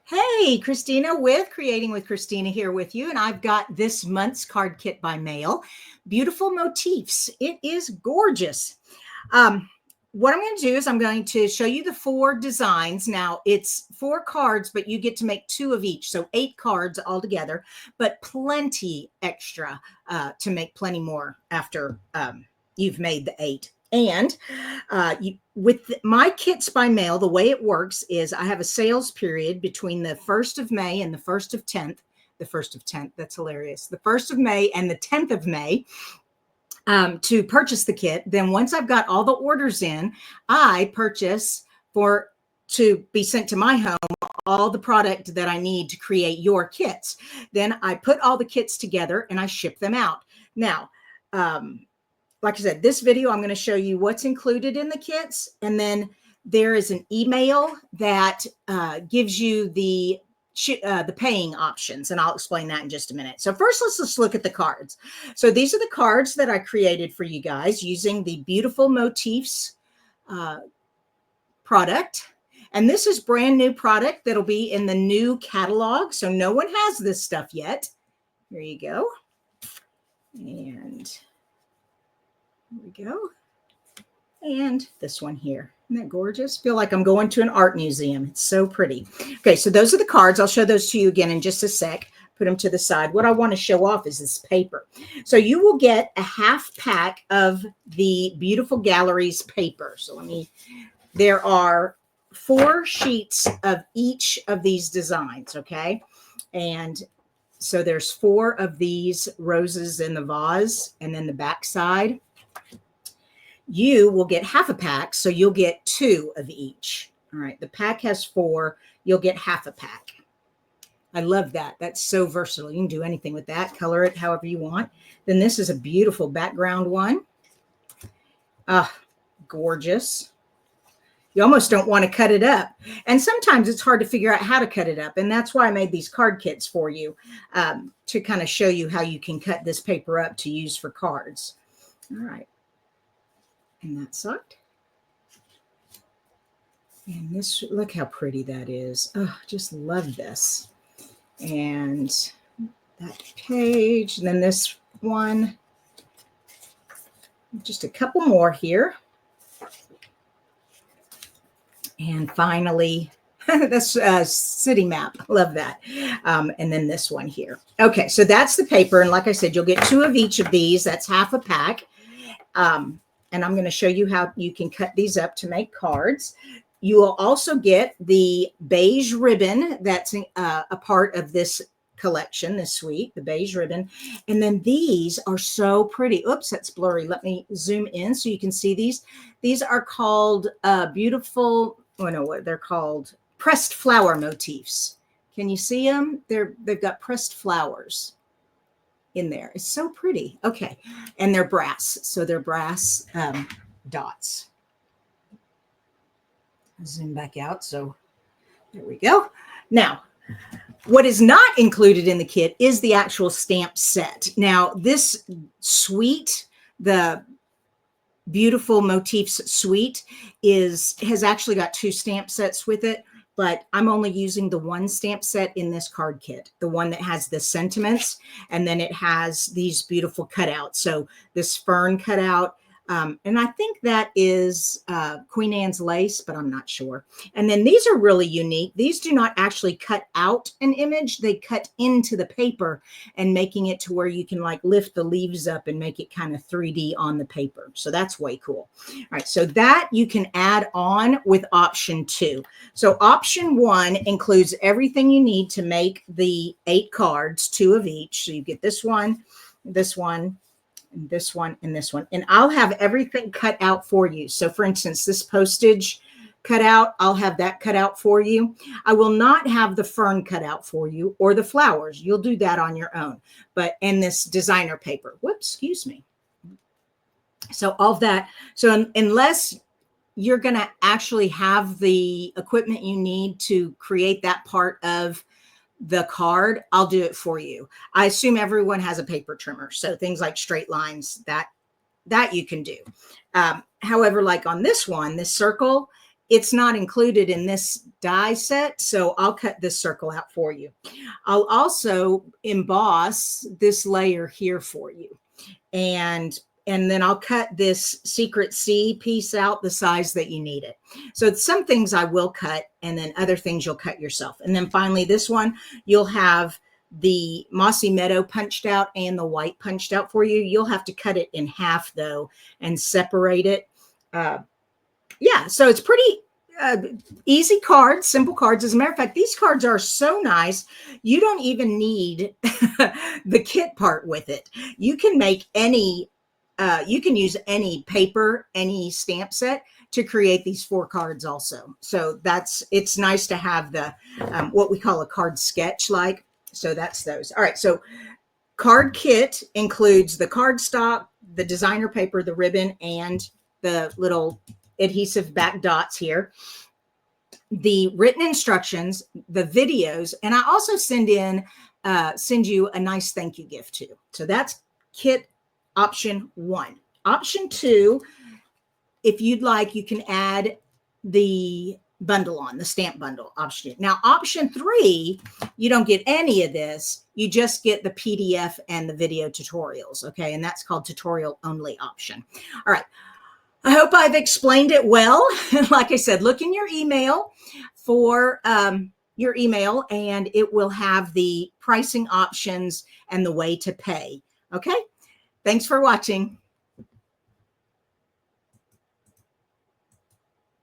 Hey, Kristina with Creating with Kristina here with you. And I've got this month's card kit by mail, Beautiful Motifs. It is gorgeous. What I'm going to do is I'm going to show you the 4 designs. Now, it's 4 cards, but you get to make 2 of each. So 8 cards altogether, but plenty extra to make plenty more after you've made the 8. And with my kits by mail, the way it works is I have a sales period between the 1st of May and the 1st of 10th. The 1st of 10th, that's hilarious. The 1st of May and the 10th of May to purchase the kit. Then once I've got all the orders in, I purchase to be sent to my home all the product that I need to create your kits. Then I put all the kits together and I ship them out. Now, like I said, this video, I'm going to show you what's included in the kits. And then there is an email that gives you the paying options. And I'll explain that in just a minute. So first, let's just look at the cards. So these are the cards that I created for you guys using the Beautiful Motifs product. And this is brand new product that'll be in the new catalog. So no one has this stuff yet. Here you go. And here we go. And this one here. Isn't that gorgeous? I feel like I'm going to an art museum. It's so pretty. Okay, so those are the cards. I'll show those to you again in just a sec. Put them to the side. What I want to show off is this paper. So you will get a half pack of the Beautiful Galleries paper. So there are 4 sheets of each of these designs, okay? And so there's 4 of these roses in the vase, and then the back side. You will get half a pack, so you'll get 2 of each. All right, the pack has 4. You'll get half a pack. I love that. That's so versatile. You can do anything with that. Color it however you want. Then this is a beautiful background one. Gorgeous. You almost don't want to cut it up. And sometimes it's hard to figure out how to cut it up. And that's why I made these card kits for you to kind of show you how you can cut this paper up to use for cards. All right. And that side. And this, look how pretty that is. Oh, just love this. And that page, and then this one. Just a couple more here. And finally, this city map. Love that. And then this one here. Okay, so that's the paper. And like I said, you'll get 2 of each of these. That's half a pack. And I'm going to show you how you can cut these up to make cards. You will also get the beige ribbon that's a part of this collection, this suite, the beige ribbon. And then these are so pretty. Oops, that's blurry. Let me zoom in so you can see these. These are called beautiful, oh no, what they're called, pressed flower motifs. Can you see them? They've got pressed flowers in there. It's so pretty. Okay. And they're brass. So they're brass dots. I'll zoom back out. So there we go. Now, what is not included in the kit is the actual stamp set. Now, this suite, the Beautiful Motifs suite, has actually got 2 stamp sets with it. But I'm only using the 1 stamp set in this card kit, the one that has the sentiments, and then it has these beautiful cutouts. So this fern cutout, and I think that is Queen Anne's lace, but I'm not sure. And then these are really unique. These do not actually cut out an image. They cut into the paper and making it to where you can like lift the leaves up and make it kind of 3D on the paper. So that's way cool. All right, so that you can add on with option 2. So option 1 includes everything you need to make the 8 cards, 2 of each. So you get this one, this one, and this one, and this one. And I'll have everything cut out for you. So for instance, this postage cut out, I'll have that cut out for you. I will not have the fern cut out for you or the flowers. You'll do that on your own. But in this designer paper, whoops, excuse me. So all of that. So unless you're going to actually have the equipment you need to create that part of the card, I'll do it for you. I assume everyone has a paper trimmer. So things like straight lines, that you can do. However, like on this one, this circle, it's not included in this die set, so I'll cut this circle out for you. I'll also emboss this layer here for you. And then I'll cut this secret C piece out the size that you need it. So some things I will cut, and then other things you'll cut yourself. And then finally, this one, you'll have the Mossy Meadow punched out and the white punched out for you. You'll have to cut it in half, though, and separate it. Yeah, so it's pretty easy cards, simple cards. As a matter of fact, these cards are so nice, you don't even need the kit part with it. You can make any, you can use any paper, any stamp set to create these 4 cards also. So it's nice to have the, what we call a card sketch like. So that's those. All right, so card kit includes the cardstock, the designer paper, the ribbon, and the little adhesive back dots here, the written instructions, the videos, and I also send you a nice thank you gift too. So that's kit option 1. Option 2, if you'd like, you can add the bundle on, the stamp bundle option. Now, option 3, you don't get any of this. You just get the PDF and the video tutorials, okay? And that's called tutorial only option. All right. I hope I've explained it well. Like I said, look in your email for your email, and it will have the pricing options and the way to pay. Okay. Thanks for watching.